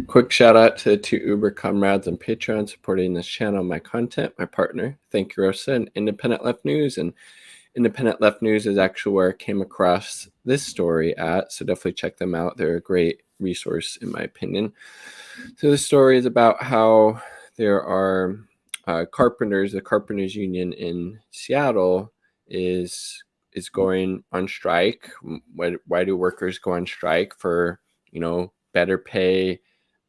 Quick shout out to the two Uber comrades and Patron supporting this channel and my content. My partner, thank you, Rosa, and Independent Left News. And Independent Left News is actually where I came across this story at, so definitely check them out. They're a great resource, in my opinion. So the story is about how there are carpenters. The Carpenters Union in Seattle is going on strike. Why do workers go on strike? For better pay,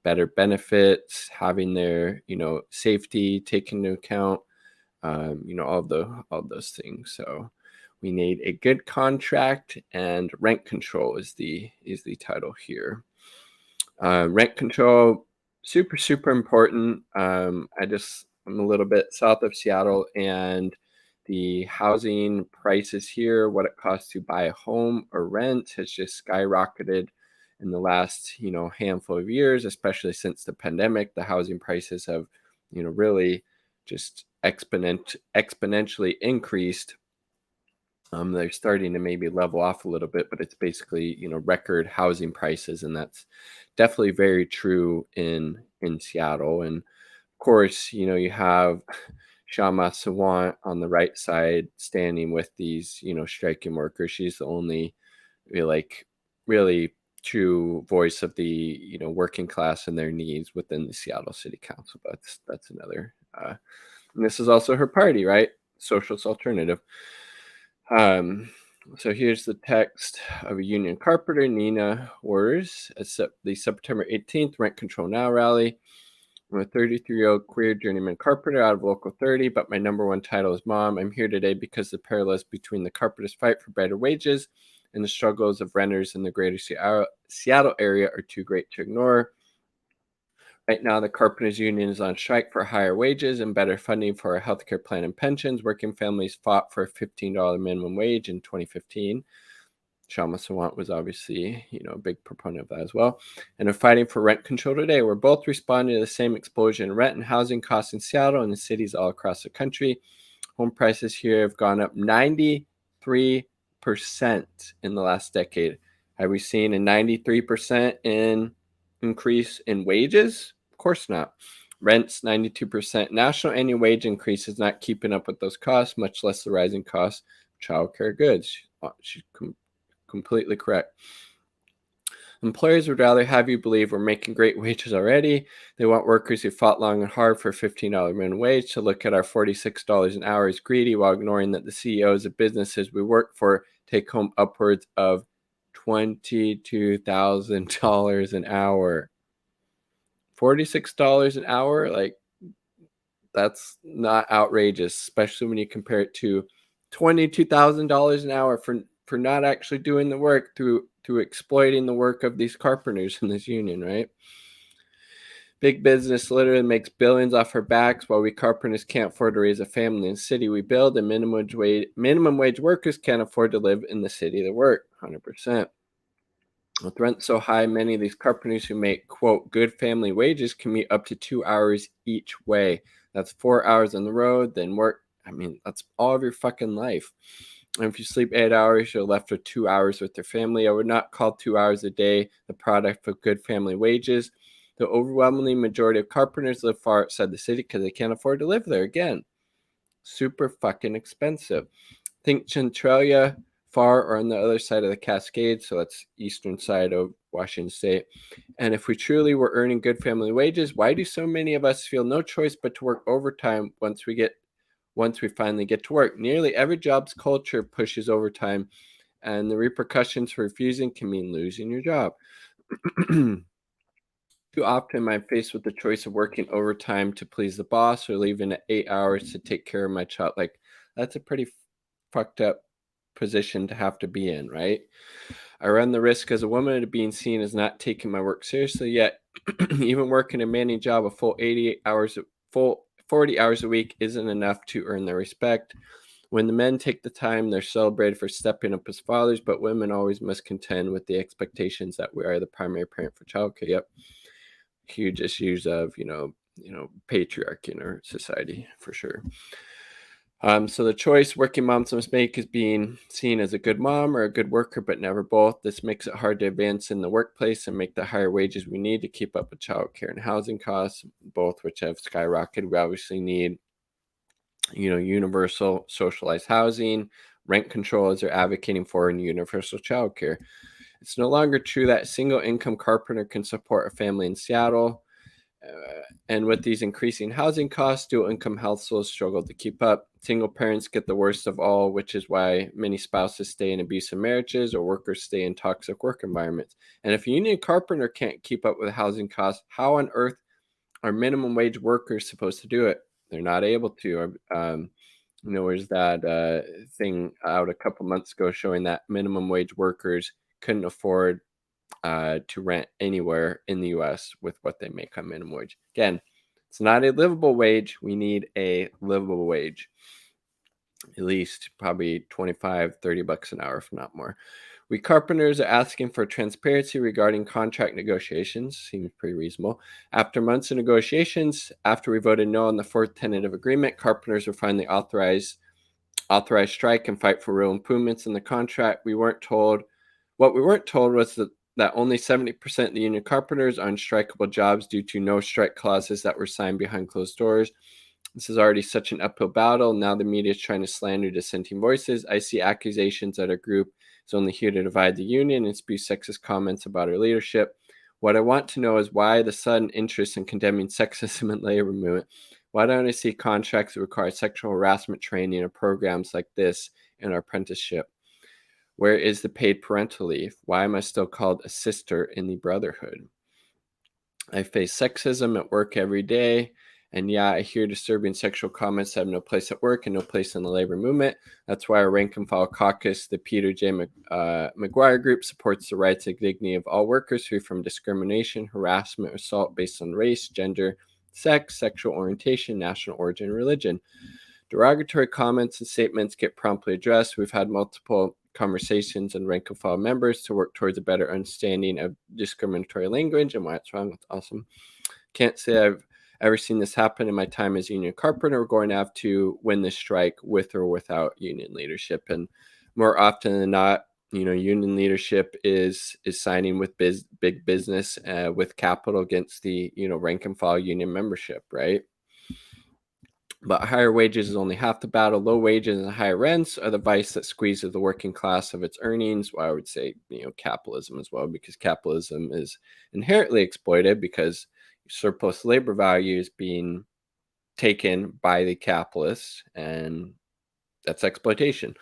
better benefits, having their safety taken into account, all those things. So we need a good contract, and rent control is the title here. Rent control, super important. I'm a little bit south of Seattle, and the housing prices here, what it costs to buy a home or rent, has just skyrocketed in the last handful of years, especially since the pandemic. The housing prices have really just exponentially increased. They're starting to maybe level off a little bit, but it's basically record housing prices, and that's definitely very true in Seattle. And of course, you have Shama Sawant on the right side standing with these striking workers. She's the only really true voice of the working class and their needs within the Seattle City Council. But that's another. And this is also her party, right? Socialist Alternative. So here's the text of a union carpenter, Nina Wars, at the September 18th Rent Control Now rally. I'm a 33-year-old queer journeyman carpenter out of Local 30, but my number one title is mom. I'm here today because the parallels between the carpenters' fight for better wages and the struggles of renters in the greater Seattle area are too great to ignore. Right now, the Carpenters Union is on strike for higher wages and better funding for our healthcare plan and pensions. Working families fought for a $15 minimum wage in 2015. Shama Sawant was obviously, a big proponent of that as well. And are fighting for rent control today. We're both responding to the same explosion in rent and housing costs in Seattle and in cities all across the country. Home prices here have gone up 93% in the last decade. Have we seen a 93% increase in wages? Of course not. Rents 92%. National annual wage increase is not keeping up with those costs, much less the rising costs of childcare goods. She's completely correct. Employers would rather have you believe we're making great wages already. They want workers who fought long and hard for a $15 minimum wage to look at our $46 an hour as greedy, while ignoring that the CEOs of businesses we work for take home upwards of $22,000 an hour. $46 an hour, like, that's not outrageous, especially when you compare it to $22,000 an hour for not actually doing the work, through exploiting the work of these carpenters in this union, right? Big business literally makes billions off our backs, while we carpenters can't afford to raise a family in the city we build, and minimum wage workers can't afford to live in the city they work. 100%. With rent so high, many of these carpenters who make, quote, good family wages commute up to 2 hours each way. That's 4 hours on the road, then work. I mean, that's all of your fucking life. And if you sleep 8 hours, you're left with 2 hours with your family. I would not call 2 hours a day the product of good family wages. The overwhelmingly majority of carpenters live far outside the city because they can't afford to live there. Again, super fucking expensive. Think Centralia, far or on the other side of the Cascades, so that's eastern side of Washington State. And if we truly were earning good family wages, why do so many of us feel no choice but to work overtime once we finally get to work? Nearly every job's culture pushes overtime, and the repercussions for refusing can mean losing your job. Too often I'm faced with the choice of working overtime to please the boss or leaving at 8 hours to take care of my child. Like, that's a pretty fucked up position to have to be in, right? I run the risk as a woman of being seen as not taking my work seriously, yet even working a managing job a full 40 hours a week isn't enough to earn their respect. When the men take the time, they're celebrated for stepping up as fathers, but women always must contend with the expectations that we are the primary parent for childcare. Yep. Huge issues of, patriarchy in our society, for sure. So the choice working moms must make is being seen as a good mom or a good worker, but never both. This makes it hard to advance in the workplace and make the higher wages we need to keep up with childcare and housing costs, both which have skyrocketed. We obviously need, universal socialized housing, rent control as they're advocating for, and universal childcare. It's no longer true that a single income carpenter can support a family in Seattle. And with these increasing housing costs, dual income households struggle to keep up. Single parents get the worst of all, which is why many spouses stay in abusive marriages or workers stay in toxic work environments. And if a union carpenter can't keep up with housing costs, how on earth are minimum wage workers supposed to do it? They're not able to. There's that thing out a couple months ago showing that minimum wage workers couldn't afford to rent anywhere in the US with what they make on minimum wage. Again, it's not a livable wage. We need a livable wage, at least probably 25, $30 an hour, if not more. We carpenters are asking for transparency regarding contract negotiations. Seems pretty reasonable. After months of negotiations, after we voted no on the fourth tentative agreement, carpenters were finally authorized strike and fight for real improvements in the contract. What we weren't told was that only 70% of the union carpenters are on strikeable jobs due to no strike clauses that were signed behind closed doors. This is already such an uphill battle. Now the media is trying to slander dissenting voices. I see accusations that our group is only here to divide the union and spew sexist comments about our leadership. What I want to know is why the sudden interest in condemning sexism and labor movement. Why don't I see contracts that require sexual harassment training or programs like this in our apprenticeship? Where is the paid parental leave? Why am I still called a sister in the brotherhood? I face sexism at work every day. And yeah, I hear disturbing sexual comments that have no place at work and no place in the labor movement. That's why our rank and file caucus, the Peter J. McGuire Group, supports the rights and dignity of all workers free from discrimination, harassment, or assault based on race, gender, sex, sexual orientation, national origin, and religion. Derogatory comments and statements get promptly addressed. We've had multiple conversations and rank and file members to work towards a better understanding of discriminatory language and why it's wrong. That's awesome. Can't say I've ever seen this happen in my time as union carpenter. We're going to have to win this strike with or without union leadership. And more often than not, union leadership is signing with big business with capital against the rank and file union membership, right? But higher wages is only half the battle. Low wages and higher rents are the vice that squeezes the working class of its earnings. Well, I would say, capitalism as well, because capitalism is inherently exploited because surplus labor value is being taken by the capitalists, and that's exploitation.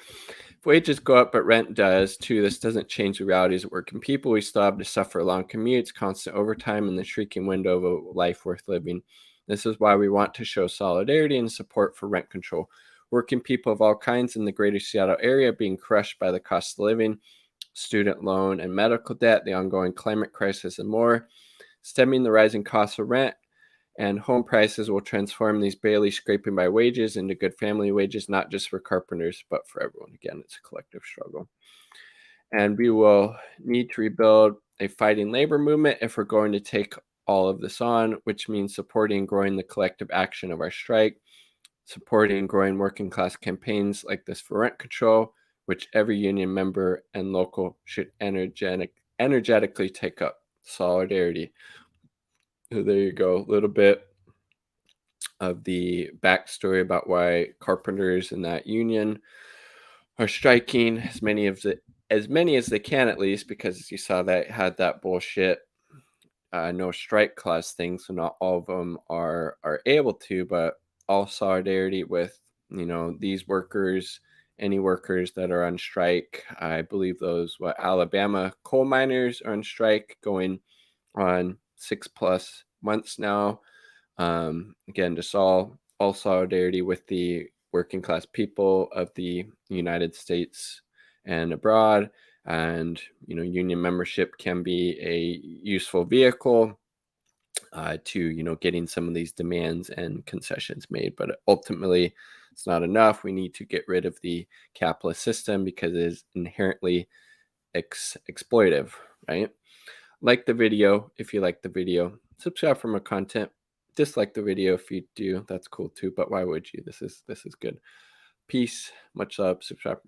If wages go up, but rent does too, this doesn't change the realities of working people. We still have to suffer long commutes, constant overtime, and the shrieking window of a life worth living. This is why we want to show solidarity and support for rent control. Working people of all kinds in the greater Seattle area being crushed by the cost of living, student loan and medical debt, the ongoing climate crisis, and more. Stemming the rising cost of rent and home prices will transform these barely scraping by wages into good family wages, not just for carpenters, but for everyone. Again, it's a collective struggle. And we will need to rebuild a fighting labor movement if we're going to take all of this on, which means supporting and growing the collective action of our strike, supporting and growing working class campaigns like this for rent control, which every union member and local should energetically take up. Solidarity. So there you go. A little bit of the backstory about why carpenters in that union are striking as many as they can, at least, because you saw that had that bullshit no strike clause thing, so not all of them are able to, but all solidarity with these workers, any workers that are on strike. I believe those Alabama coal miners are on strike going on 6+ months now. Again, just all solidarity with the working class people of the United States and abroad. And union membership can be a useful vehicle to getting some of these demands and concessions made. But ultimately, it's not enough. We need to get rid of the capitalist system because it is inherently exploitive, right? Like the video if you like the video. Subscribe for more content. Dislike the video if you do. That's cool too. But why would you? This is good. Peace. Much love. Subscribe.